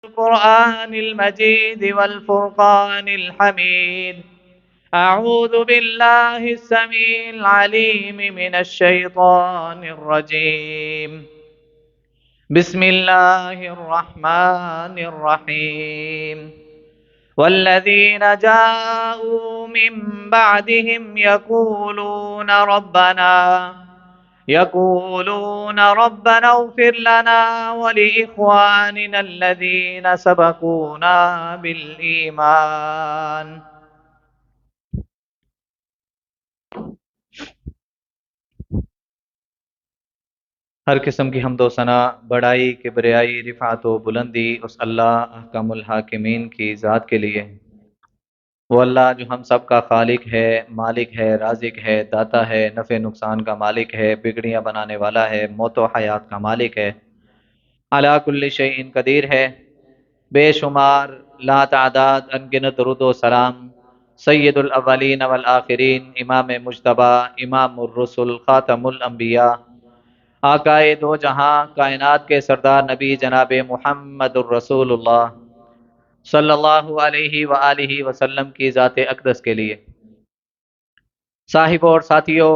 القرآن المجيد والفرقان الحميد. أعوذ بالله السميع العليم من الشيطان الرجيم. بسم الله الرحمن الرحيم. والذين جاءوا من بعدهم يقولون ربنا اغفر لنا ولإخواننا الذين سبقونا بالإيمان. ہر قسم کی حمد و ثنا، بڑائی، کبریائی، رفعت و بلندی اس اللہ احکم الحاکمین کی ذات کے لیے. وہ اللہ جو ہم سب کا خالق ہے، مالک ہے، رازق ہے، داتا ہے، نفع نقصان کا مالک ہے، بگڑیاں بنانے والا ہے، موت و حیات کا مالک ہے، علی کل شیء قدیر ہے. بے شمار لا تعداد انگنت درود و سلام سید الاولین والآخرین، امام مجتبی، امام الرسل، خاتم الانبیاء، آقائے دو جہاں، کائنات کے سردار نبی جناب محمد الرسول اللہ صلی اللہ علیہ وآلہ وسلم کی ذات اقدس کے لیے. صاحبوں اور ساتھیوں،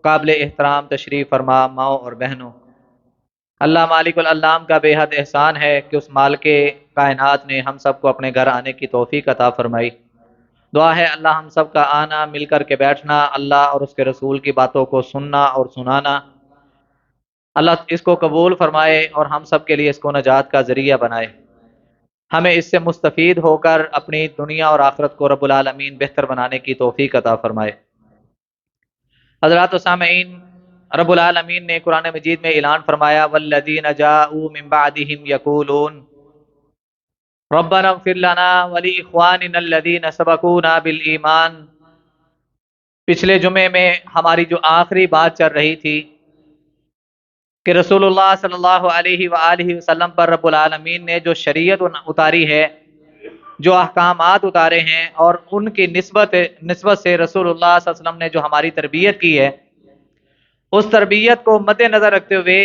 قابل احترام تشریف فرما ماؤں اور بہنوں، اللہ مالک العلام کا بے حد احسان ہے کہ اس مالک کائنات نے ہم سب کو اپنے گھر آنے کی توفیق عطا فرمائی. دعا ہے اللہ ہم سب کا آنا، مل کر کے بیٹھنا، اللہ اور اس کے رسول کی باتوں کو سننا اور سنانا، اللہ اس کو قبول فرمائے اور ہم سب کے لیے اس کو نجات کا ذریعہ بنائے. ہمیں اس سے مستفید ہو کر اپنی دنیا اور آخرت کو رب العالمین بہتر بنانے کی توفیق عطا فرمائے. حضرات و سامعین، رب العالمین نے قرآن مجید میں اعلان فرمایا والذین جاءوا من بعدهم یقولون ربنا اغفر لنا ولاخواننا الذین سبقونا بالایمان. پچھلے جمعے میں ہماری جو آخری بات چل رہی تھی کہ رسول اللہ صلی اللہ علیہ وآلہ وسلم پر رب العالمین نے جو شریعت اتاری ہے، جو احکامات اتارے ہیں، اور ان کی نسبت سے رسول اللہ صلی اللہ علیہ وسلم نے جو ہماری تربیت کی ہے، اس تربیت کو مد نظر رکھتے ہوئے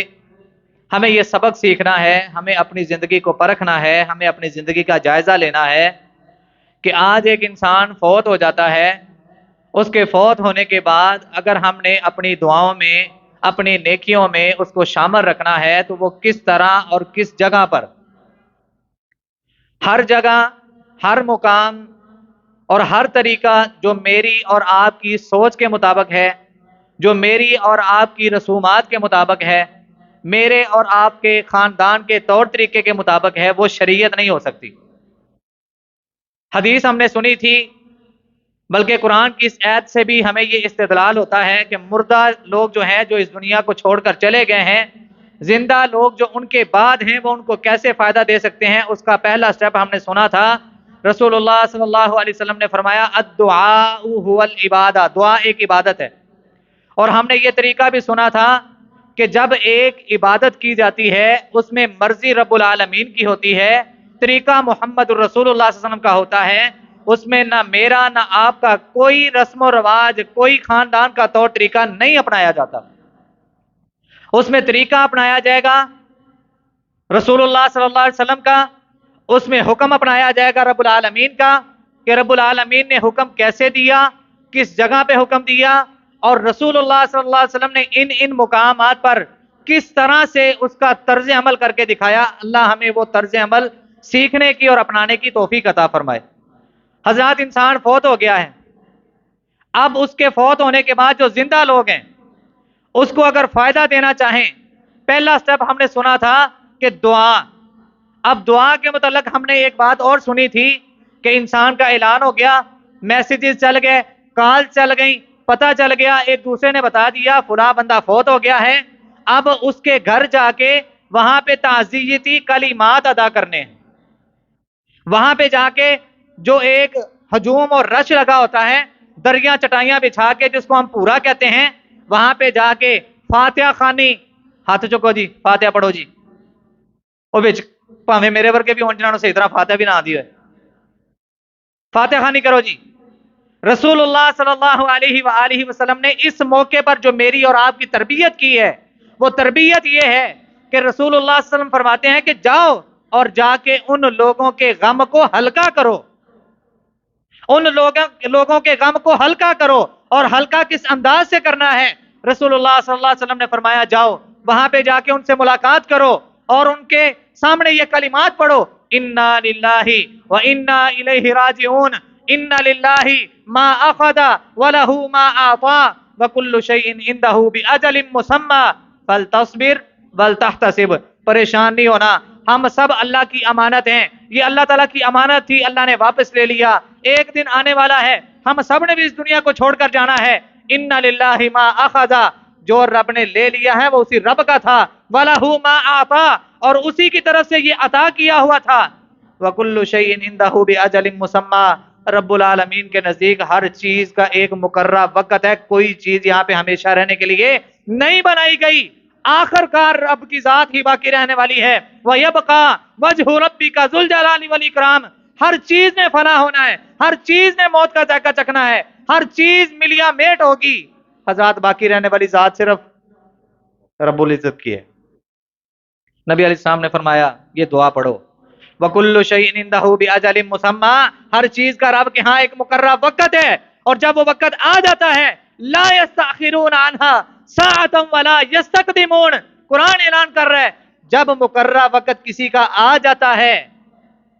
ہمیں یہ سبق سیکھنا ہے، ہمیں اپنی زندگی کو پرکھنا ہے، ہمیں اپنی زندگی کا جائزہ لینا ہے کہ آج ایک انسان فوت ہو جاتا ہے، اس کے فوت ہونے کے بعد اگر ہم نے اپنی دعاؤں میں، اپنی نیکیوں میں اس کو شامل رکھنا ہے تو وہ کس طرح اور کس جگہ پر، ہر جگہ، ہر مقام اور ہر طریقہ جو میری اور آپ کی سوچ کے مطابق ہے، جو میری اور آپ کی رسومات کے مطابق ہے، میرے اور آپ کے خاندان کے طور طریقے کے مطابق ہے، وہ شریعت نہیں ہو سکتی. حدیث ہم نے سنی تھی، بلکہ قرآن کی اس آیت سے بھی ہمیں یہ استدلال ہوتا ہے کہ مردہ لوگ جو ہیں، جو اس دنیا کو چھوڑ کر چلے گئے ہیں، زندہ لوگ جو ان کے بعد ہیں وہ ان کو کیسے فائدہ دے سکتے ہیں. اس کا پہلا سٹیپ ہم نے سنا تھا، رسول اللہ صلی اللہ علیہ وسلم نے فرمایا الدعاء هو العبادہ، دعا ایک عبادت ہے. اور ہم نے یہ طریقہ بھی سنا تھا کہ جب ایک عبادت کی جاتی ہے اس میں مرضی رب العالمین کی ہوتی ہے، طریقہ محمد الرسول اللہ صلی اللہ علیہ وسلم کا ہوتا ہے، اس میں نہ میرا نہ آپ کا کوئی رسم و رواج، کوئی خاندان کا طور طریقہ نہیں اپنایا جاتا. اس میں طریقہ اپنایا جائے گا رسول اللہ صلی اللہ علیہ وسلم کا، اس میں حکم اپنایا جائے گا رب العالمین کا کہ رب العالمین نے حکم کیسے دیا، کس جگہ پہ حکم دیا، اور رسول اللہ صلی اللہ علیہ وسلم نے ان مقامات پر کس طرح سے اس کا طرز عمل کر کے دکھایا. اللہ ہمیں وہ طرز عمل سیکھنے کی اور اپنانے کی توفیق عطا فرمائے. حضرات، انسان فوت ہو گیا ہے، اب اس کے فوت ہونے کے بعد جو زندہ لوگ ہیں اس کو اگر فائدہ دینا چاہیں، پہلا سٹیپ ہم نے سنا تھا کہ دعا. اب دعا کے متعلق ہم نے ایک بات اور سنی تھی کہ انسان کا اعلان ہو گیا، میسیجز چل گئے، کال چل گئی، پتہ چل گیا، ایک دوسرے نے بتا دیا فلاں بندہ فوت ہو گیا ہے. اب اس کے گھر جا کے وہاں پہ تعزیتی کلمات ادا کرنے ہیں. وہاں پہ جا کے جو ایک ہجوم اور رش لگا ہوتا ہے، دریاں چٹائیاں بچھا کے جس کو ہم پورا کہتے ہیں، وہاں پہ جا کے فاتحہ خوانی، ہاتھ چکو جی، فاتحہ پڑھو جی، وہ بچ پاویں میرے ورگے بھی ہون جنہوں سے ادھر فاتحہ بھی نہ آدھی ہے، فاتحہ خوانی کرو جی. رسول اللہ صلی اللہ علیہ وآلہ وسلم نے اس موقع پر جو میری اور آپ کی تربیت کی ہے، وہ تربیت یہ ہے کہ رسول اللہ صلی اللہ علیہ وسلم فرماتے ہیں کہ جاؤ اور جا کے ان لوگوں کے غم کو ہلکا کرو، ان لوگوں کے غم کو ہلکا کرو۔ اور ہلکا کس انداز سے کرنا ہے؟ رسول اللہ صلی اللہ علیہ وسلم نے فرمایا جاؤ وہاں پہ جا کے ان سے ملاقات کرو اور ان کے سامنے یہ کلمات پڑھو، انا للہ و انا الیہ راجعون، ان للہ ما اخذ وله ما اعطى وكل شيء عنده باجل مسمى فلتصبر ولتحتسب۔ پریشان نہیں ہونا، ہم سب اللہ کی امانت ہیں، یہ اللہ تعالیٰ کی امانت تھی، اللہ نے واپس لے لیا، ایک دن آنے والا ہے، ہم سب نے بھی اس دنیا کو چھوڑ کر جانا ہے۔ ان للہ ما اخذ، جو رب نے لے لیا ہے وہ اسی رب کا تھا، وَلَهُ مَا أَعْطَى، اور اسی کی طرف سے یہ عطا کیا ہوا تھا، وَكُلُّ شَيْءٍ عِندَهُ بِأَجَلٍ مُّسَمًّى، رب العالمین کے نزدیک ہر چیز کا ایک مقررہ وقت ہے، کوئی چیز یہاں پہ ہمیشہ رہنے کے لیے نہیں بنائی گئی، آخر کار رب کی ذات ہی باقی رہنے والی ہے۔ وَيَبْقَى وَجْهُ رَبِّكَ ذُو الْجَلَالِ وَالْإِكْرَامِ، ہر چیز میں فنا ہونا ہے، ہر چیز نے موت کا ذائقہ چکھنا ہے، ہر چیز ملیا میٹ ہوگی، حضرات باقی رہنے والی ذات صرف رب العزت کی ہے۔ نبی علیہ السلام نے فرمایا یہ دعا پڑھو، وَكُلُّ شَيْءٍ عِندَهُ بِأَجَلٍ مُّسَمًّى، ہر چیز کا رب کے ہاں ایک مقررہ وقت ہے، اور جب وہ وقت آ جاتا ہے لا يستأخرون عنها ساعة ولا يستقدمون، قرآن اعلان کر رہا ہے جب مقررہ وقت کسی کا آ جاتا ہے،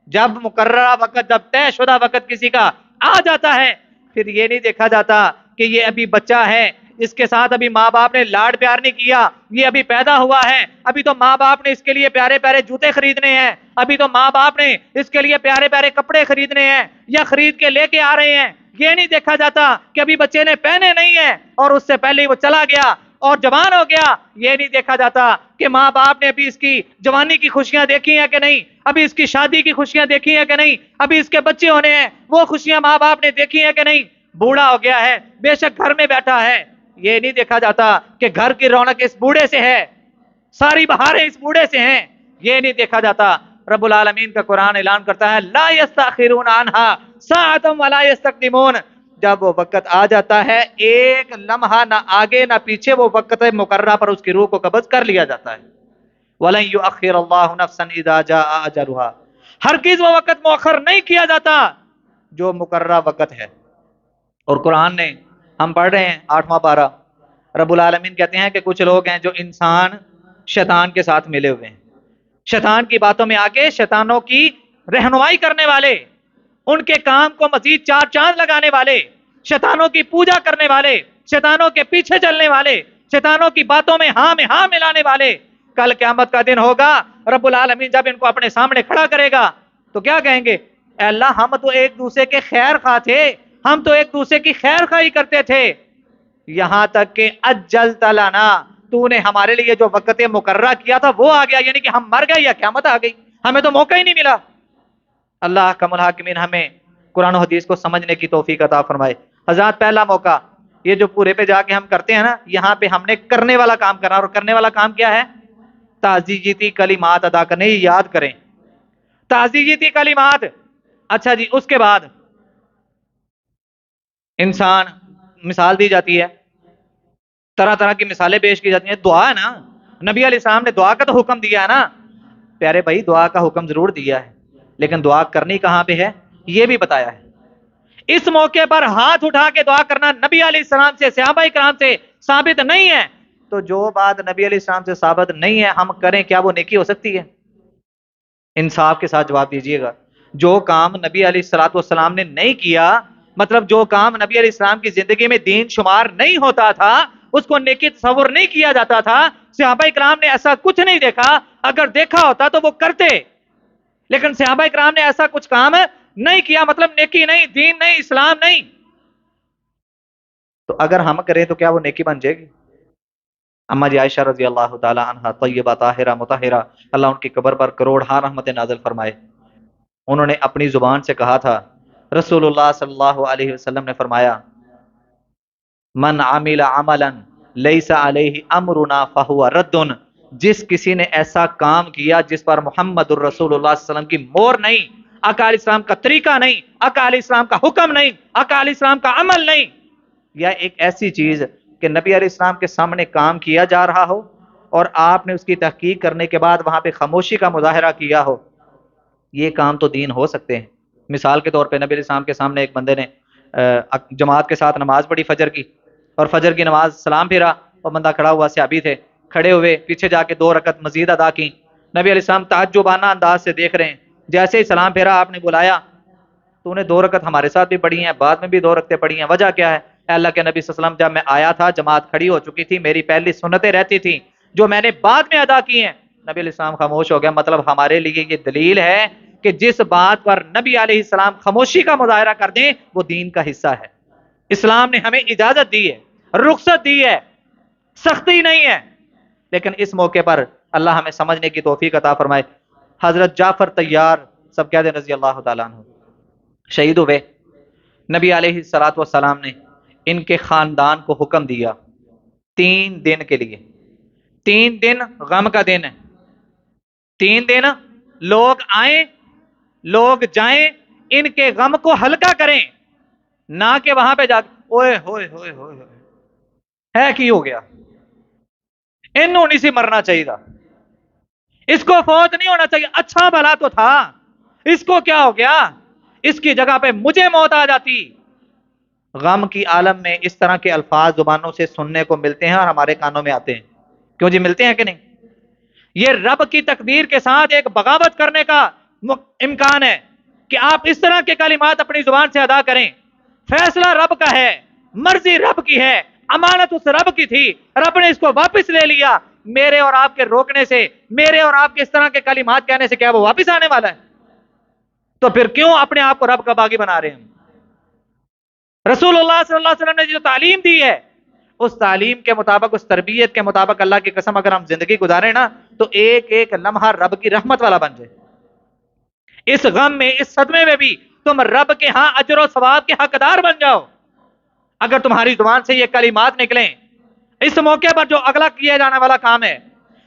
جب مقررہ وقت، جب طے شدہ وقت کسی کا آ جاتا ہے، پھر یہ نہیں دیکھا جاتا کہ یہ ابھی بچہ ہے، اس کے ساتھ ابھی ماں باپ نے لاڈ پیار نہیں کیا، یہ ابھی پیدا ہوا ہے، ابھی تو ماں باپ نے اس کے لیے پیارے پیارے جوتے خریدنے ہیں، ابھی تو ماں باپ نے اس کے لیے پیارے پیارے کپڑے خریدنے ہیں یا خرید کے لے کے آ رہے ہیں، یہ نہیں دیکھا جاتا کہ ابھی بچے نے پہنے نہیں ہیں اور اس سے پہلے وہ چلا گیا اور جوان ہو گیا، یہ نہیں دیکھا جاتا کہ ماں باپ نے ابھی اس کی جوانی کی خوشیاں دیکھی ہیں کہ نہیں، ابھی اس کی شادی کی خوشیاں دیکھی ہیں کہ نہیں، ابھی اس کے بچے ہونے ہیں وہ خوشیاں ماں باپ نے دیکھی ہیں کہ نہیں، بوڑھا ہو گیا ہے، بے شک گھر میں بیٹھا ہے، یہ نہیں دیکھا جاتا کہ گھر کی رونق اس بوڑھے سے ہے، ساری بہاریں اس بوڑھے سے ہیں، یہ نہیں دیکھا جاتا۔ رب العالمین کا قرآن اعلان کرتا ہے لا یستاخرون عنہا ساعۃ ولا یستقدمون، جب وہ وقت آ جاتا ہے ایک لمحہ نہ آگے نہ پیچھے، وہ وقت مقررہ پر اس کی روح کو قبض کر لیا جاتا ہے۔ وَلَن يُؤَخِّرَ اللَّهُ نَفْسًا إِذَا جَاءَ أَجَلُهَا، ہرگز وہ وقت مؤخر نہیں کیا جاتا جو مقررہ وقت ہے۔ اور قرآن نے، ہم پڑھ رہے ہیں 8واں پارہ، رب العالمین کہتے ہیں کہ کچھ لوگ ہیں جو انسان شیطان کے ساتھ ملے ہوئے ہیں، شیطان کی باتوں میں آ کے شیطانوں کی رہنمائی کرنے والے، ان کے کام کو مزید چار چاند لگانے والے، شیطانوں کی پوجا کرنے والے، شیطانوں کے پیچھے چلنے والے، شیطانوں کی باتوں میں ہاں ملانے والے، کل قیامت کا دن ہوگا، رب العالمین جب ان کو اپنے سامنے کھڑا کرے گا تو کیا کہیں گے؟ اے اللہ ہم تو ایک دوسرے کے خیر خواہ تھے، ہم تو ایک دوسرے کی خیر خواہی کرتے تھے، یہاں تک کہ اجلت لنا، تو نے ہمارے لیے جو وقت مقررہ کیا تھا وہ آ گیا، یعنی کہ ہم مر گئے یا قیامت آ گئی، ہمیں تو موقع ہی نہیں ملا۔ اللہ احکم الحاکمین ہمیں قرآن و حدیث کو سمجھنے کی توفیق عطا فرمائے۔ حضرات پہلا موقع یہ جو پورے پہ جا کے ہم کرتے ہیں نا، یہاں پہ ہم نے کرنے والا کام کرنا، اور کرنے والا کام کیا ہے؟ تعزیتی کلمات ادا کرنے، یاد کریں تعزیتی کلمات۔ اچھا جی، اس کے بعد انسان مثال دی جاتی ہے، طرح طرح کی مثالیں پیش کی جاتی ہیں، دعا ہے نا، نبی علیہ السلام نے دعا کا تو حکم دیا ہے نا، پیارے بھائی دعا کا حکم ضرور دیا ہے لیکن دعا کرنی کہاں پہ ہے یہ بھی بتایا ہے۔ اس موقع پر ہاتھ اٹھا کے دعا کرنا نبی علیہ السلام سے، صحابہ کرام سے ثابت نہیں ہے، تو جو بات نبی علیہ السلام سے ثابت نہیں ہے ہم کریں، کیا وہ نیکی ہو سکتی ہے؟ انصاف کے ساتھ جواب دیجیے گا۔ جو کام نبی علیہ السلام نے نہیں کیا، مطلب جو کام نبی علیہ السلام کی زندگی میں دین شمار نہیں ہوتا تھا، اس کو نیکی تصور نہیں کیا جاتا تھا، صحابہ کرام نے ایسا کچھ نہیں دیکھا، اگر دیکھا ہوتا تو وہ کرتے، لیکن صحابہ کرام نے ایسا کچھ کام نہیں کیا، مطلب نیکی نہیں، دین نہیں، اسلام نہیں، تو اگر ہم کریں تو کیا وہ نیکی بن جائے گی؟ اما جی عائشہ رضی اللہ تعالی عنہ طیبہ طاہرہ مطہرہ، اللہ ان کی قبر پر کروڑ ہاں رحمت نازل فرمائے، انہوں نے اپنی زبان سے کہا تھا، رسول اللہ صلی اللہ علیہ وسلم نے فرمایا من عمل عملا لیس علیہ امرنا فہو رد، جس کسی نے ایسا کام کیا جس پر محمد الرسول اللہ صلی اللہ علیہ وسلم کی مور نہیں، آقا علیہ السلام کا طریقہ نہیں، آقا علیہ السلام کا حکم نہیں، آقا علیہ السلام کا عمل نہیں، یا ایک ایسی چیز کہ نبی علیہ السلام کے سامنے کام کیا جا رہا ہو اور آپ نے اس کی تحقیق کرنے کے بعد وہاں پہ خاموشی کا مظاہرہ کیا ہو یہ کام تو دین ہو سکتے ہیں. مثال کے طور پہ نبی علیہ السلام کے سامنے ایک بندے نے جماعت کے ساتھ نماز پڑھی فجر کی، اور فجر کی نماز سلام پھیرا، اور بندہ کھڑا ہوا، صحابی تھے، کھڑے ہوئے پیچھے جا کے 2 رکعت مزید ادا کی. نبی علیہ السلام تعجبانہ انداز سے دیکھ رہے ہیں. جیسے ہی سلام پھیرا آپ نے بلایا، تو نے 2 رکعت ہمارے ساتھ بھی پڑھی ہیں، بعد میں بھی 2 رکعتیں پڑھی ہیں، وجہ کیا ہے؟ اے اللہ کے نبی صلی اللہ علیہ وسلم، جب میں آیا تھا جماعت کھڑی ہو چکی تھی، میری پہلی سنتیں رہتی تھیں جو میں نے بعد میں ادا کی ہیں. نبی علیہ السلام خاموش ہو گیا. مطلب ہمارے لیے یہ دلیل ہے کہ جس بات پر نبی علیہ السلام خاموشی کا مظاہرہ کر دیں وہ دین کا حصہ ہے. اسلام نے ہمیں اجازت دی ہے، رخصت دی ہے، سختی نہیں ہے. لیکن اس موقع پر اللہ ہمیں سمجھنے کی توفیق عطا فرمائے. حضرت جعفر طیار، سب کہہ دیں رضی اللہ تعالیٰ عنہ، شہید ہوئے. نبی علیہ الصلوۃ والسلام نے ان کے خاندان کو حکم دیا 3 دن کے لیے. 3 دن غم کا دن ہے. 3 دن لوگ آئیں، لوگ جائیں، ان کے غم کو ہلکا کریں، نہ کہ وہاں پہ جا کے اوئے ہوئے ہوئے ہوئے ہے کی ہو گیا، انہوں نہیں سی مرنا چاہیے تھا، اس کو فوت نہیں ہونا چاہیے، اچھا بھلا تو تھا، اس کو کیا ہو گیا، اس کی جگہ پہ مجھے موت آ جاتی. غم کی عالم میں اس طرح کے الفاظ زبانوں سے سننے کو ملتے ہیں اور ہمارے کانوں میں آتے ہیں. کیوں جی ملتے ہیں کہ نہیں؟ یہ رب کی تقدیر کے ساتھ ایک بغاوت کرنے کا امکان ہے کہ آپ اس طرح کے کلمات اپنی زبان سے ادا کریں. فیصلہ رب کا ہے، مرضی رب کی ہے، امانت اس رب کی تھی، رب نے اس کو واپس لے لیا. میرے اور آپ کے روکنے سے، میرے اور آپ کے اس طرح کے کلمات کہنے سے کیا وہ واپس آنے والا ہے؟ تو پھر کیوں اپنے آپ کو رب کا باغی بنا رہے ہیں؟ رسول اللہ صلی اللہ علیہ وسلم نے جو تعلیم دی ہے، اس تعلیم کے مطابق، اس تربیت کے مطابق، اللہ کی قسم اگر ہم زندگی گزاریں نا تو ایک ایک لمحہ رب کی رحمت والا بن جائے. اس غم میں، اس صدمے میں بھی تم رب کے ہاں اجر و ثواب کے حقدار بن جاؤ اگر تمہاری زبان سے یہ کلمات نکلیں. اس موقع پر جو اگلا کیا جانے والا کام ہے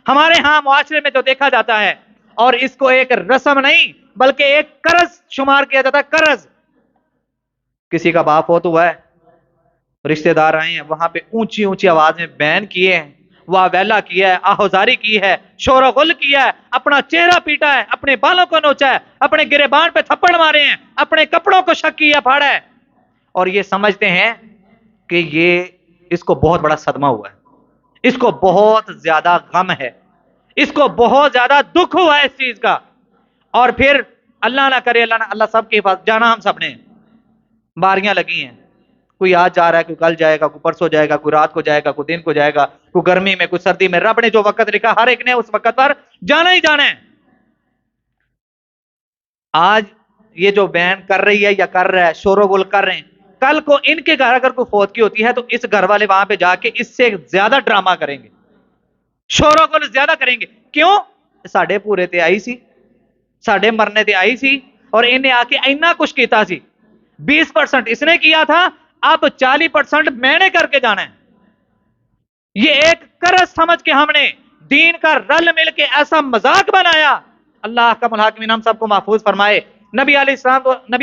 ہمارے ہاں معاشرے میں جو دیکھا جاتا ہے، اور اس کو ایک رسم نہیں بلکہ ایک قرض شمار کیا جاتا ہے. قرض، کسی کا باپ فوت ہوا ہے، رشتہ دار آئے ہیں، وہاں پہ اونچی اونچی آواز میں بیان کیے ہیں، واہ ویلا کیا ہے، آہوزاری کی ہے، شور و غل کیا ہے، اپنا چہرہ پیٹا ہے، اپنے بالوں کو نوچا ہے، اپنے گریبان پہ تھپڑ مارے ہیں، اپنے کپڑوں کو شک کیا پھاڑا ہے، اور یہ سمجھتے ہیں کہ یہ اس کو بہت بڑا صدمہ ہوا ہے، اس کو بہت زیادہ غم ہے، اس کو بہت زیادہ دکھ ہوا ہے اس چیز کا. اور پھر اللہ نہ کرے، اللہ سب کے پاس جانا، ہم سب نے باریاں لگی ہیں، کوئی آج جا رہا ہے، کوئی کل جائے گا، کوئی پرسوں جائے گا، کوئی رات کو جائے گا، کوئی دن کو جائے گا، کوئی گرمی میں، کوئی سردی میں. رب نے جو وقت لکھا ہر ایک نے اس وقت پر جانا ہی جانا ہے. آج یہ جو بیان کر رہی ہے یا کر رہا ہے، شور و غل کر رہے ہیں، کل کو ان کے گھر اگر کوئی فوت کی ہوتی ہے تو اس گھر والے وہاں پہ جا کے اس سے زیادہ ڈرامہ کریں گے، شور و غل زیادہ کریں گے. کیوں؟ ساڈے پورے تے آئی سی، ساڈے مرنے تے آئی سی، اور انہیں آ کے اینا کچھ کیتا سی. 20% اس نے کیا تھا، اب 40% میں نے کر کے جانا ہے. یہ ایک قرض سمجھ کے ہم نے دین کا رل مل کے ایسا مذاق بنایا. اللہ کا الحاکمین ہم سب کو محفوظ فرمائے. نبی علیہ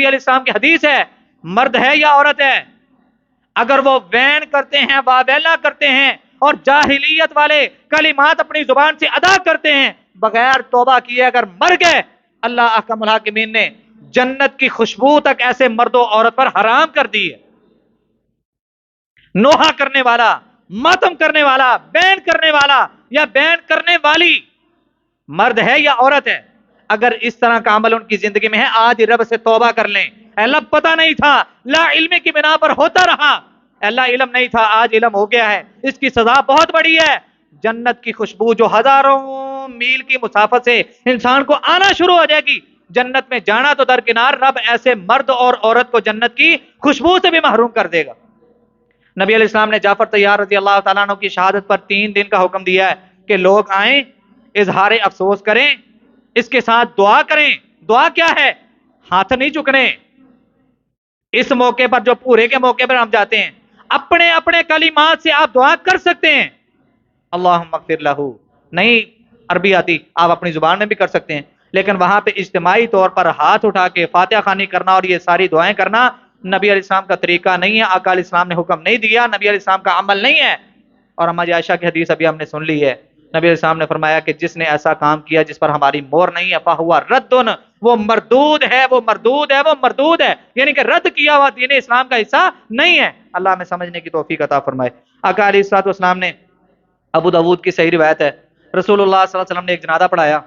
السلام کی حدیث ہے، مرد ہے یا عورت ہے، اگر وہ وین کرتے ہیں، واویلا کرتے ہیں اور جاہلیت والے کلمات اپنی زبان سے ادا کرتے ہیں، بغیر توبہ کیے اگر مر گئے، اللہ احکم الحاکمین نے جنت کی خوشبو تک ایسے مرد و عورت پر حرام کر دی ہے. نوحہ کرنے والا، ماتم کرنے والا، بین کرنے والا یا بین کرنے والی، مرد ہے یا عورت ہے، اگر اس طرح کا عمل ان کی زندگی میں ہے، آج رب سے توبہ کر لیں. اللہ پتہ نہیں تھا، لا علم کی بنا پر ہوتا رہا، اللہ علم نہیں تھا، آج علم ہو گیا ہے، اس کی سزا بہت بڑی ہے. جنت کی خوشبو جو ہزاروں میل کی مسافت سے انسان کو آنا شروع ہو جائے گی، جنت میں جانا تو درکنار، رب ایسے مرد اور عورت کو جنت کی خوشبو سے بھی محروم کر دے گا. نبی علیہ السلام نے جعفر طیار رضی اللہ تعالیٰ عنہ کی شہادت پر 3 دن کا حکم دیا ہے کہ لوگ آئیں، اظہار افسوس کریں، اس کے ساتھ دعا کریں. دعا کیا ہے؟ ہاتھ نہیں چکنے. اس موقع پر، جو پورے کے موقع پر ہم جاتے ہیں، اپنے اپنے کلمات سے آپ دعا کر سکتے ہیں. اللہم اغفر لہو نہیں عربی آتی، آپ اپنی زبان میں بھی کر سکتے ہیں، لیکن وہاں پہ اجتماعی طور پر ہاتھ اٹھا کے فاتحہ خوانی کرنا اور یہ ساری دعائیں کرنا نبی علیہ السلام کا طریقہ نہیں ہے، آقا علیہ السلام نے حکم نہیں دیا، نبی علیہ السلام کا عمل نہیں ہے. اور ہماری عائشہ کی حدیث ابھی ہم نے سن لی ہے، نبی علیہ السلام نے فرمایا کہ جس نے ایسا کام کیا جس پر ہماری مہر نہیں ہے، فہو رد، وہ مردود ہے، وہ مردود ہے، وہ مردود ہے، یعنی کہ رد کیا ہوا دین اسلام کا حصہ نہیں ہے۔ اللہ ہمیں سمجھنے کی توفیق عطا فرمائے۔ آقا علیہ الصلوۃ والسلام نے، ابو داؤد کی صحیح روایت ہے، رسول اللہ صلی اللہ علیہ وسلم نے ایک جنازہ پڑھایا،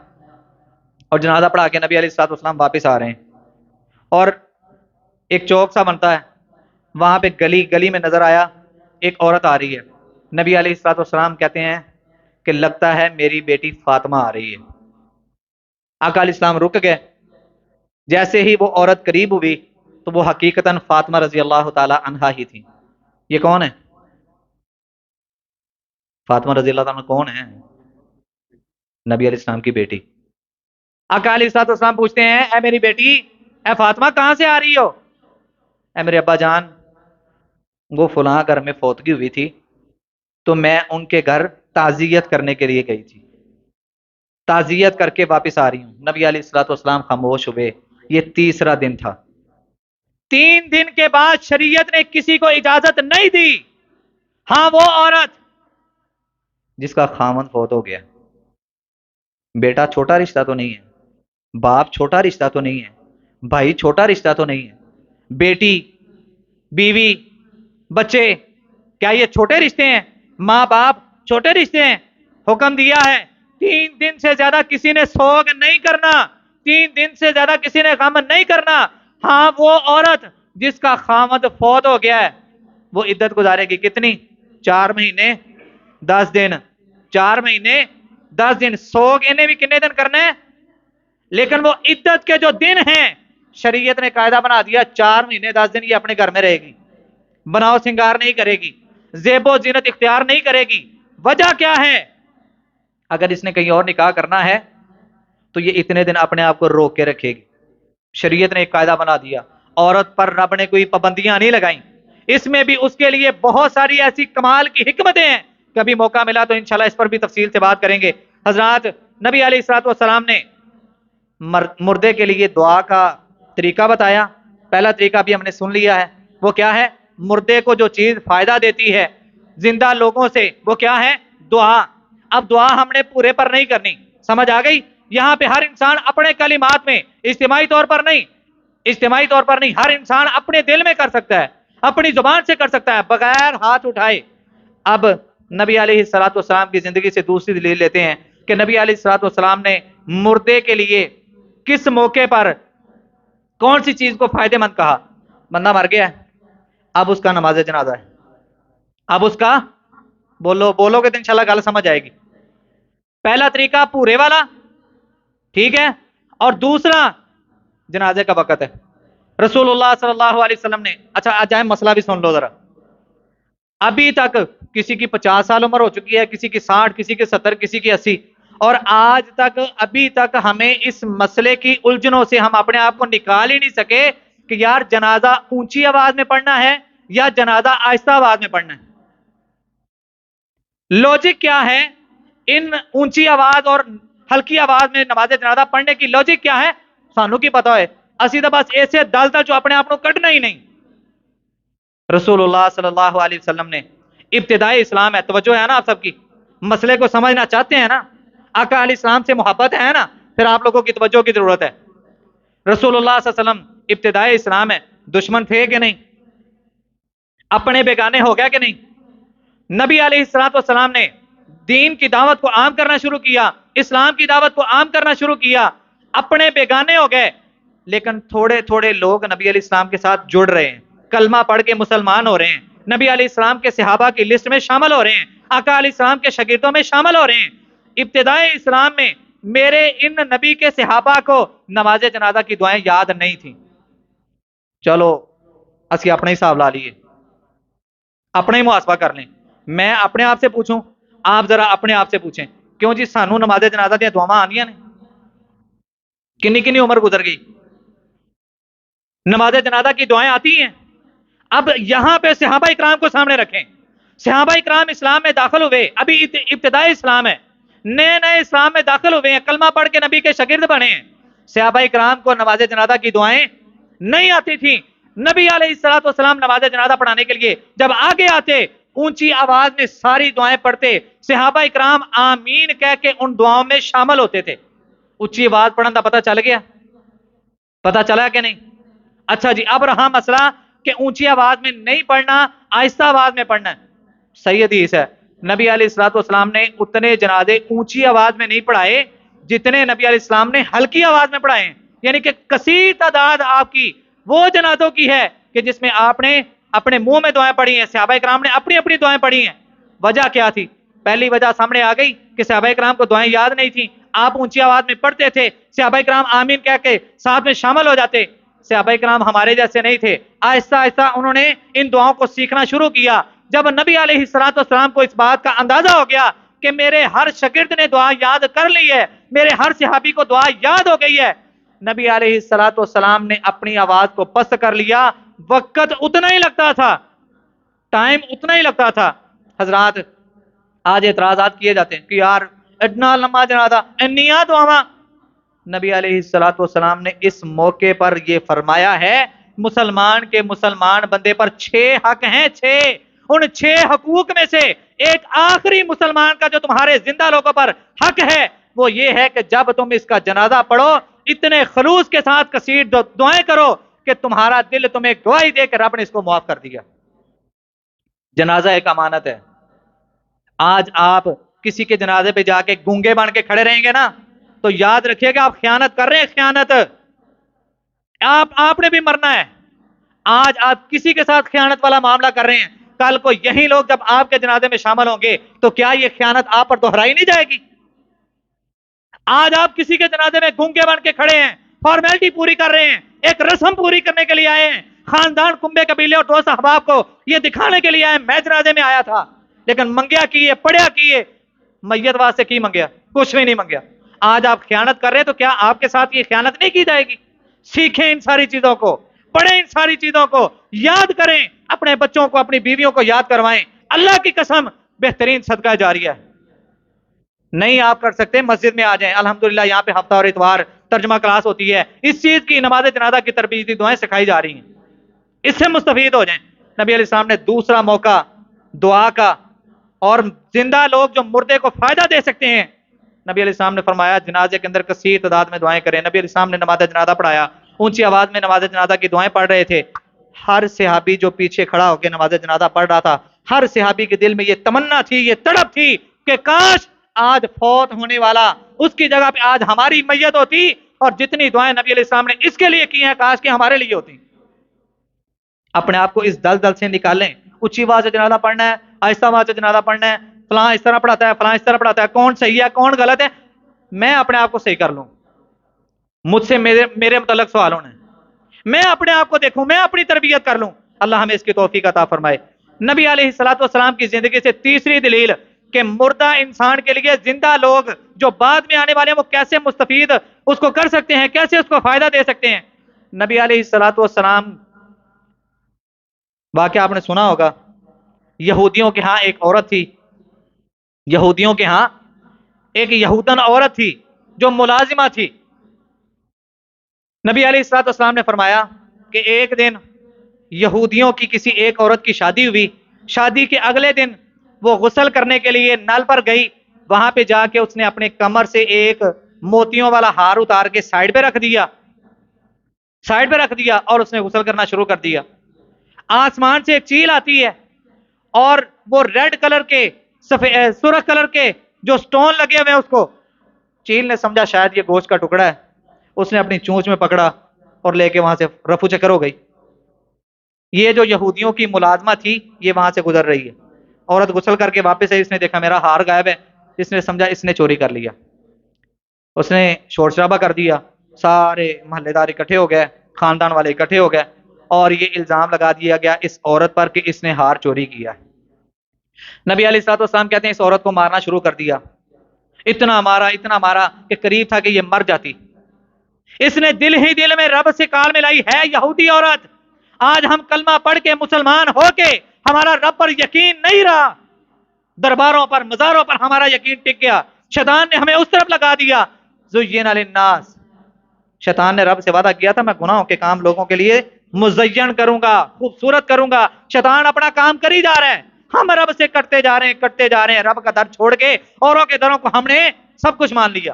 اور جنازہ پڑھا کے نبی علیہ الصلوۃ والسلام واپس آ رہے ہیں، اور ایک چوک سا بنتا ہے، وہاں پہ گلی میں نظر آیا ایک عورت آ رہی ہے۔ نبی علیہ الصلوۃ والسلام کہتے ہیں کہ لگتا ہے میری بیٹی فاطمہ آ رہی ہے۔ آقا علیہ السلام رک گئے، جیسے ہی وہ عورت قریب ہوئی تو وہ حقیقتاً فاطمہ رضی اللہ تعالی عنہا ہی تھی۔ یہ کون ہے؟ فاطمہ رضی اللہ تعالیٰ کون ہے؟ نبی علیہ السلام کی بیٹی۔ آقا علیہ الصلوۃ والسلام پوچھتے ہیں، اے میری بیٹی، اے فاطمہ کہاں سے آ رہی ہو؟ اے میرے ابا جان، وہ فلاں گھر میں فوتگی ہوئی تھی تو میں ان کے گھر تعزیت کرنے کے لیے گئی تھی، تعزیت کر کے واپس آ رہی ہوں۔ نبی علیہ الصلوۃ والسلام خاموش ہوئے۔ یہ تیسرا دن تھا۔ 3 دن کے بعد شریعت نے کسی کو اجازت نہیں دی، ہاں وہ عورت جس کا خامن فوت ہو گیا، بیٹا چھوٹا رشتہ تو نہیں ہے، باپ چھوٹا رشتہ تو نہیں ہے، بھائی چھوٹا رشتہ تو نہیں ہے، بیٹی، بیوی، بچے، کیا یہ چھوٹے رشتے ہیں؟ ماں باپ چھوٹے رشتے ہیں؟ حکم دیا ہے 3 دن سے زیادہ کسی نے سوگ نہیں کرنا، 3 دن سے زیادہ کسی نے غم نہیں کرنا۔ ہاں وہ عورت جس کا خامد فوت ہو گیا ہے وہ عدت گزارے گی کتنی؟ 4 مہینے 10 دن، 4 مہینے 10 دن۔ سوگ انہیں بھی کتنے دن کرنے ہیں؟ لیکن وہ عدت کے جو دن ہیں شریعت نے قاعدہ بنا دیا 4 مہینے 10 دن یہ اپنے گھر میں رہے گی، بناؤ سنگار نہیں کرے گی، زیب و زینت اختیار نہیں کرے گی۔ وجہ کیا ہے؟ اگر اس نے کہیں اور نکاح کرنا ہے تو یہ اتنے دن اپنے آپ کو روک کے رکھے گی۔ شریعت نے ایک قاعدہ بنا دیا، عورت پر رب نے کوئی پابندیاں نہیں لگائیں، اس میں بھی اس کے لیے بہت ساری ایسی کمال کی حکمتیں ہیں، کبھی موقع ملا تو انشاءاللہ اس پر بھی تفصیل سے بات کریں گے۔ حضرات، نبی علیہ الصلوۃ والسلام نے مردے کے لیے دعا کا طریقہ بتایا۔ پہلا طریقہ بھی ہم نے سن لیا ہے، وہ کیا ہے؟ مردے کو جو چیز فائدہ دیتی ہے زندہ لوگوں سے وہ کیا ہے؟ دعا۔ اب دعا ہم نے پورے پر نہیں کرنی، سمجھ آ گئی؟ یہاں پہ ہر انسان اپنے کلمات میں، اجتماعی طور پر نہیں، ہر انسان اپنے دل میں کر سکتا ہے، اپنی زبان سے کر سکتا ہے بغیر ہاتھ اٹھائے۔ اب نبی علیہ الصلوۃ والسلام کی زندگی سے دوسری دلیل لیتے ہیں کہ نبی علیہ الصلوۃ والسلام نے مردے کے لیے کس موقع پر کون سی چیز کو فائدہ مند کہا؟ بندہ مر گیا ہے، اب اس کا نماز جنازہ ہے، اب اس کا بولو کہ انشاءاللہ گل سمجھ آئے گی۔ پہلا طریقہ پورے والا، ٹھیک ہے، اور دوسرا جنازے کا وقت ہے۔ رسول اللہ صلی اللہ علیہ وسلم نے، اچھا آ جائیں مسئلہ بھی سن لو ذرا۔ ابھی تک کسی کی 50 سال عمر ہو چکی ہے، کسی کی 60، کسی کی 70، کسی کی 80، اور آج تک ابھی تک ہمیں اس مسئلے کی الجھنوں سے ہم اپنے آپ کو نکال ہی نہیں سکے کہ یار جنازہ اونچی آواز میں پڑھنا ہے یا جنازہ آہستہ آواز میں پڑھنا ہے۔ لوجک کیا ہے ان اونچی آواز اور ہلکی آواز میں نماز جنازہ پڑھنے کی؟ لوجک کیا ہے سانو کی پتا ہے، اسی تو بس ایسے دلتا جو اپنے آپ کو کٹنا ہی نہیں۔ رسول اللہ صلی اللہ علیہ وسلم نے ابتدائی اسلام ہے، توجہ ہے نا آپ سب کی، مسئلے کو سمجھنا چاہتے ہیں نا، آقا علیہ السلام سے محبت ہے نا، پھر آپ لوگوں کی توجہ کی ضرورت ہے۔ رسول اللہ صلی اللہ علیہ وسلم ابتدائی اسلام ہے، دشمن تھے کہ نہیں؟ اپنے بیگانے ہو گیا کہ نہیں؟ نبی علیہ الصلوۃ والسلام نے دین کی دعوت کو عام کرنا شروع کیا، اسلام کی دعوت کو عام کرنا شروع کیا، اپنے بیگانے ہو گئے، لیکن تھوڑے تھوڑے لوگ نبی علیہ السلام کے ساتھ جڑ رہے ہیں، کلمہ پڑھ کے مسلمان ہو رہے ہیں، نبی علیہ السلام کے صحابہ کی لسٹ میں شامل ہو رہے ہیں، آقا علیہ السلام کے شاگردوں میں شامل ہو رہے ہیں۔ ابتدائی اسلام میں میرے ان نبی کے صحابہ کو نماز جنازہ کی دعائیں یاد نہیں تھیں۔ چلو اسی اپنے حساب لا لیے، اپنا ہی محاسبہ کر لیں۔ میں اپنے آپ سے پوچھوں، آپ ذرا اپنے آپ سے پوچھیں، کیوں جی سانو نماز جنازہ دیا دعاواں آنیاں نے؟ کنی کنی عمر گزر گئی، نماز جنازہ کی دعائیں آتی ہیں۔ اب یہاں پہ صحابہ اکرام کو سامنے رکھیں، صحابہ اکرام اسلام میں داخل ہوئے، ابھی ابتدائی اسلام ہے، نئے اسلام میں داخل ہوئے ہیں، کلمہ پڑھ کے نبی کے شاگرد بنے ہیں۔ صحابہ اکرام کو نماز جنازہ کی دعائیں نہیں آتی تھیں۔ نبی علیہ الصلوۃ والسلام نماز جنازہ پڑھانے کے لیے جب آگے آتے، اونچی آواز میں ساری دعائیں پڑھتے، صحابہ اکرام آمین کہہ کے ان دعاؤں میں شامل ہوتے تھے۔ اونچی آواز پڑھن دا پتہ چل گیا؟ پتا چلا کہ نہیں؟ اچھا جی، اب رہا مسئلہ کہ اونچی آواز میں نہیں پڑھنا، آہستہ آواز میں پڑھنا ہے۔ صحیح حدیث ہے، نبی علیہ الصلوۃ والسلام نے اتنے جنازے اونچی آواز میں نہیں پڑھائے جتنے نبی علیہ السلام نے ہلکی آواز میں پڑھائے ہیں، یعنی کہ کثیر تعداد آپ کی وہ جنازوں کی ہے کہ جس میں آپ نے اپنے منہ میں دعائیں پڑھی ہیں، صحابہ کرام نے اپنی اپنی دعائیں پڑھی ہیں۔ وجہ کیا تھی؟ پہلی وجہ سامنے آ گئی کہ صحابہ کرام کو دعائیں یاد نہیں تھیں، آپ اونچی آواز میں پڑھتے تھے، صحابہ کرام آمین کہہ کے ساتھ میں شامل ہو جاتے۔ صحابہ کرام ہمارے جیسے نہیں تھے، آہستہ آہستہ انہوں نے ان دعاؤں کو سیکھنا شروع کیا۔ جب نبی علیہ الصلوۃ والسلام کو اس بات کا اندازہ ہو گیا کہ میرے ہر شاگرد نے دعا یاد کر لی ہے، میرے ہر صحابی کو دعا یاد ہو گئی ہے، نبی علیہ الصلوۃ والسلام نے اپنی آواز کو پست کر لیا۔ وقت اتنا ہی لگتا تھا، ٹائم اتنا ہی لگتا تھا۔ حضرات آج اعتراضات کیے جاتے ہیں کہ یار اتنا لمبا جنازہ، انیاں دعاواں۔ نبی علیہ الصلوۃ والسلام نے اس موقع پر یہ فرمایا ہے، مسلمان کے مسلمان بندے پر 6 حق ہیں، 6۔ ان 6 حقوق میں سے ایک آخری مسلمان کا جو تمہارے زندہ لوگوں پر حق ہے وہ یہ ہے کہ جب تم اس کا جنازہ پڑھو اتنے خلوص کے ساتھ کثیر دعائیں کرو کہ تمہارا دل تمہیں گواہی دے کہ رب نے اس کو معاف کر دیا۔ جنازہ ایک امانت ہے۔ آج آپ کسی کے جنازے پہ جا کے گونگے بن کے کھڑے رہیں گے نا تو یاد رکھیے کہ آپ خیانت کر رہے ہیں، خیانت۔ آپ نے بھی مرنا ہے۔ آج آپ کسی کے ساتھ خیانت والا معاملہ کر رہے ہیں، کل کو یہی لوگ جب آپ کے جنازے میں شامل ہوں گے تو کیا یہ خیانت آپ پر دہرائی نہیں جائے گی؟ آج آپ کسی کے جنازے میں گونگے بن کے کھڑے ہیں، فارمیلٹی پوری کر رہے ہیں، ایک رسم پوری کرنے کے لیے آئے ہیں، خاندان کنبے قبیلے اور دوست احباب کو یہ دکھانے کے لیے آئے ہیں میں جنازے میں آیا تھا، لیکن منگیا کیے، پڑھیا کیے، میت واسطے کی منگیا؟ کچھ بھی نہیں منگیا۔ آج آپ خیانت کر رہے ہیں تو کیا آپ کے ساتھ یہ خیانت نہیں کی جائے گی؟ سیکھیں ان ساری چیزوں کو، پڑھیں ان ساری چیزوں کو، یاد کریں، اپنے بچوں کو اپنی بیویوں کو یاد کروائیں۔ اللہ کی قسم بہترین صدقہ جاریہ ہے۔ نہیں آپ کر سکتے مسجد میں آ جائیں، الحمدللہ یہاں پہ ہفتہ اور اتوار ترجمہ کلاس ہوتی ہے، اس چیز کی نماز جنازہ کی تربیتی دعائیں سکھائی جا رہی ہیں، اس سے مستفید ہو جائیں۔ نبی علیہ السلام نے دوسرا موقع دعا کا، اور زندہ لوگ جو مردے کو فائدہ دے سکتے ہیں، نبی علیہ السلام نے فرمایا جنازے کے اندر کثیر تعداد میں دعائیں کریں۔ نبی علیہ السلام نے نماز جنازہ پڑھایا، اونچی آواز میں نماز جنازہ کی دعائیں پڑھ رہے تھے۔ ہر صحابی جو پیچھے کھڑا ہو کے نماز جنازہ پڑھ رہا تھا، ہر صحابی کے دل میں یہ تمنا تھی، یہ تڑپ تھی کہ کاش آج فوت ہونے والا اس کی جگہ پہ آج ہماری میت ہوتی، اور جتنی دعائیں نبی علیہ السلام نے اس کے لیے کی ہیں کاش کہ ہمارے لیے ہوتی۔ اپنے آپ کو اس دل سے نکالیں۔ اونچی آواز سے جنازہ پڑھنا ہے، آہستہ آواز سے جنازہ پڑھنا ہے، فلاں اس طرح پڑھاتا ہے، فلاں اس طرح پڑھاتا ہے، کون صحیح ہے کون غلط ہے، میں اپنے آپ کو صحیح کر لوں، مجھ سے میرے متعلق سوال ہونا ہے، میں اپنے آپ کو دیکھوں، میں اپنی تربیت کر لوں۔ اللہ ہمیں اس کی توفیق عطا فرمائے۔ نبی علیہ الصلوۃ والسلام کی زندگی سے تیسری دلیل کہ مردہ انسان کے لیے زندہ لوگ جو بعد میں آنے والے ہیں وہ کیسے مستفید اس کو کر سکتے ہیں، کیسے اس کو فائدہ دے سکتے ہیں۔ نبی علیہ الصلوۃ والسلام، واقعہ آپ نے سنا ہوگا، یہودیوں کے ہاں ایک عورت تھی، یہودیوں کے ہاں ایک یہودن عورت تھی جو ملازمہ تھی۔ نبی علیہ الصلوۃ والسلام نے فرمایا کہ ایک دن یہودیوں کی کسی ایک عورت کی شادی ہوئی، شادی کے اگلے دن وہ غسل کرنے کے لیے نل پر گئی، وہاں پہ جا کے اس نے اپنے کمر سے ایک موتیوں والا ہار اتار کے سائڈ پہ رکھ دیا اور اس نے غسل کرنا شروع کر دیا۔ آسمان سے ایک چیل آتی ہے اور وہ ریڈ کلر کے سرخ کلر کے جو سٹون لگے ہوئے ہیں اس کو، چیل نے سمجھا شاید یہ گوشت کا ٹکڑا ہے، اس نے اپنی چونچ میں پکڑا اور لے کے وہاں سے رفو چکر ہو گئی۔ یہ جو یہودیوں کی ملازمہ تھی یہ وہاں سے گزر رہی ہے، عورت غسل کر کے واپس آئی، اس نے دیکھا میرا ہار غائب ہے، اس نے سمجھا اس نے چوری کر لیا، اس نے شور شرابہ کر دیا، سارے محلے دار اکٹھے ہو گئے، خاندان والے اکٹھے ہو گئے، اور یہ الزام لگا دیا گیا اس عورت پر کہ اس نے ہار چوری کیا ہے۔ نبی علیہ الصلوۃ والسلام کہتے ہیں اس عورت کو مارنا شروع کر دیا، اتنا مارا کہ قریب تھا کہ یہ مر جاتی۔ اس نے دل ہی دل میں رب سے کال ملائی، ہے یہودی عورت، آج ہم کلمہ پڑھ کے مسلمان ہو کے ہمارا رب پر یقین نہیں رہا، درباروں پر مزاروں پر ہمارا یقین ٹک گیا، شیطان نے ہمیں اس طرف لگا دیا۔ زین للناس، شیطان نے رب سے وعدہ کیا تھا میں گناہوں کے کام لوگوں کے لیے مزین کروں گا، خوبصورت کروں گا، شیطان اپنا کام کر ہی جا رہا ہے، ہم رب سے کٹتے جا رہے ہیں، رب کا در چھوڑ کے اوروں کے دروں کو ہم نے سب کچھ مان لیا۔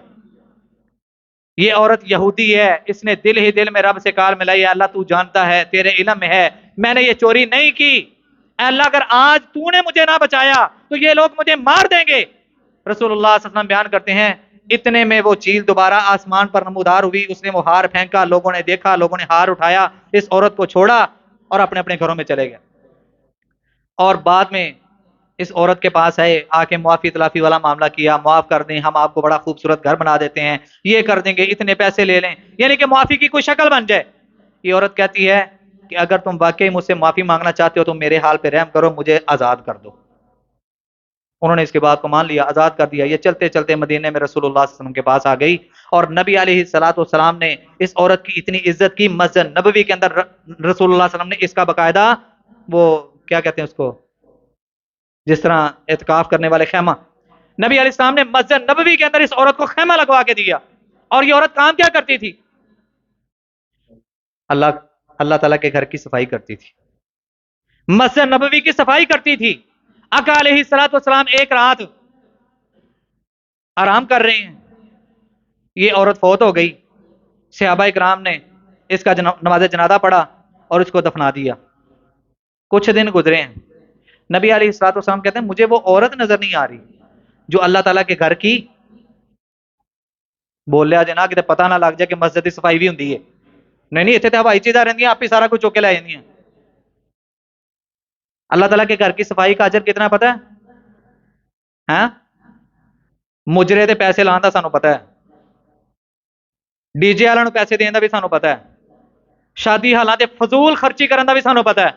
یہ عورت یہودی ہے، اس نے دل ہی دل میں رب سے کال ملائی، اللہ تو جانتا ہے، تیرے علم میں ہے، میں نے یہ چوری نہیں کی، اے اللہ اگر آج تو نے مجھے نہ بچایا تو یہ لوگ مجھے مار دیں گے۔ رسول اللہ صلی اللہ علیہ وسلم بیان کرتے ہیں اتنے میں وہ چیل دوبارہ آسمان پر نمودار ہوئی، اس نے وہ ہار پھینکا، لوگوں نے دیکھا، لوگوں نے ہار اٹھایا، اس عورت کو چھوڑا اور اپنے اپنے گھروں میں چلے گئے۔ اور بعد میں اس عورت کے پاس آئے، آ کے معافی تلافی والا معاملہ کیا، معاف کر دیں، ہم آپ کو بڑا خوبصورت گھر بنا دیتے ہیں، یہ کر دیں گے، اتنے پیسے لے لیں، یعنی کہ معافی کی کوئی شکل بن جائے۔ یہ عورت کہتی ہے کہ اگر تم واقعی مجھ سے معافی مانگنا چاہتے ہو تو میرے حال پہ رحم کرو، مجھے آزاد کر دو۔ انہوں نے اس کے بات کو مان لیا، آزاد کر دیا۔ یہ چلتے چلتے مدینے میں رسول اللہ صلی اللہ علیہ وسلم کے پاس آ گئی، اور نبی علیہ الصلوۃ والسلام نے اس عورت کی اتنی عزت کی، مسجد نبوی کے اندر رسول اللہ صلی اللہ علیہ وسلم نے اس کا باقاعدہ وہ کیا کہتے ہیں اس کو، جس طرح اعتکاف کرنے والے خیمہ، نبی علیہ السلام نے مسجد نبوی کے اندر اس عورت کو خیمہ لگوا کے دیا۔ اور یہ عورت کام کیا کرتی تھی؟ اللہ تعالیٰ کے گھر کی صفائی کرتی تھی، مسجد نبوی کی صفائی کرتی تھی۔ آقا علیہ الصلوۃ والسلام ایک رات آرام کر رہے ہیں، یہ عورت فوت ہو گئی، صحابہ اکرام نے اس کا نماز جنازہ پڑھا اور اس کو دفنا دیا۔ کچھ دن گزرے ہیں، نبی علیہ الصلوۃ والسلام کہتے ہیں مجھے وہ عورت نظر نہیں آ رہی جو اللہ تعالیٰ کے گھر کی، بول لیا جنا کہ پتہ نہ لگ جائے کہ مسجد کی صفائی بھی ہوندی ہے، نہیں اتنے تو ہوائی چیزاں رہتی ہیں، آپ ہی سارا کچھ چوک کے لے جاندی ہیں۔ اللہ تعالیٰ کے گھر کی صفائی کا اجر کتنا پتہ ہے؟ ہاں مجرے تے پیسے لانا دا سانو پتہ ہے، ڈی جے والوں کو پیسے دین دا بھی سانو پتہ ہے، شادی حالات فضول خرچی کرن دا بھی سانو پتہ ہے،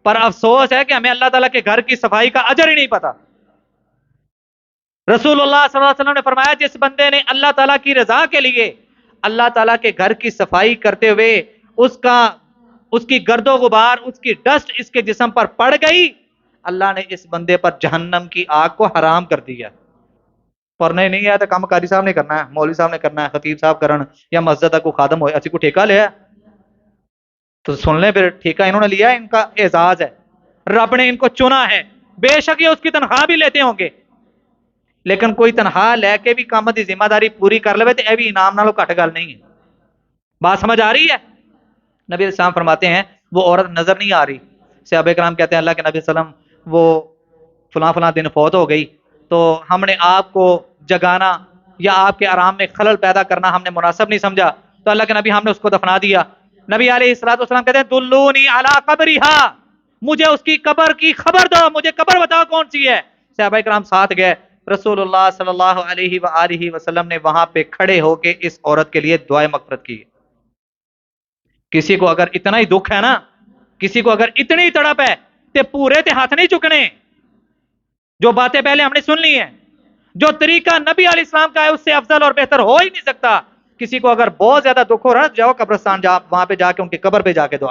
پر افسوس ہے کہ ہمیں اللہ تعالیٰ کے گھر کی صفائی کا اجر ہی نہیں پتا۔ رسول اللہ صلی اللہ علیہ وسلم نے فرمایا جس بندے نے اللہ تعالیٰ کی رضا کے لیے اللہ تعالیٰ کے گھر کی صفائی کرتے ہوئے اس کی گرد و غبار، اس کی ڈسٹ اس کے جسم پر پڑ گئی، اللہ نے اس بندے پر جہنم کی آگ کو حرام کر دیا۔ پر نہیں ہے تو کام قاری صاحب نے کرنا ہے، مولوی صاحب نے کرنا ہے، خطیب صاحب کرن یا مسجد کو خادم ہوئے، اسی کو ٹھیکہ لیا تو سن لیں، پھر ٹھیکہ انہوں نے لیا، ان کا اعزاز ہے، رب نے ان کو چنا ہے، بے شک یہ اس کی تنخواہ بھی لیتے ہوں گے، لیکن کوئی تنخواہ لے کے بھی کام دی ذمہ داری پوری کر لے تو یہ بھی انعام نالوں گھٹ گل نہیں ہے۔ بات سمجھ آ رہی ہے؟ نبی علیہ السلام فرماتے ہیں وہ عورت نظر نہیں آ رہی، صحابہ کرام کہتے ہیں اللہ کے نبی صلی اللہ علیہ وسلم وہ فلاں فلاں دن فوت ہو گئی، تو ہم نے آپ کو جگانا یا آپ کے آرام میں خلل پیدا کرنا ہم نے مناسب نہیں سمجھا، تو اللہ کے نبی ہم نے اس کو دفنا دیا۔ نبی علیہ الصلوۃ والسلام کہتے ہیں دلونی علی قبرہا، مجھے اس کی قبر کی خبر دو، مجھے قبر بتاؤ کون سی ہے۔ صحابہ کرام ساتھ گئے، رسول اللہ صلی اللہ علیہ وآلہ وسلم نے وہاں پہ کھڑے ہو کے اس عورت کے لیے دعائے مغفرت کی۔ کسی کو اگر اتنا ہی دکھ ہے نا، کسی کو اگر اتنی تڑپ ہے تے پورے تے ہاتھ نہیں چکنے، جو باتیں پہلے ہم نے سن لی ہیں، جو طریقہ نبی علیہ السلام کا ہے اس سے افضل اور بہتر ہو ہی نہیں سکتا۔ کسی کو اگر بہت زیادہ دکھ ہو رہا ہے جاؤ قبرستان، جا وہاں پہ جا کے ان کی قبر پہ جا کے دعا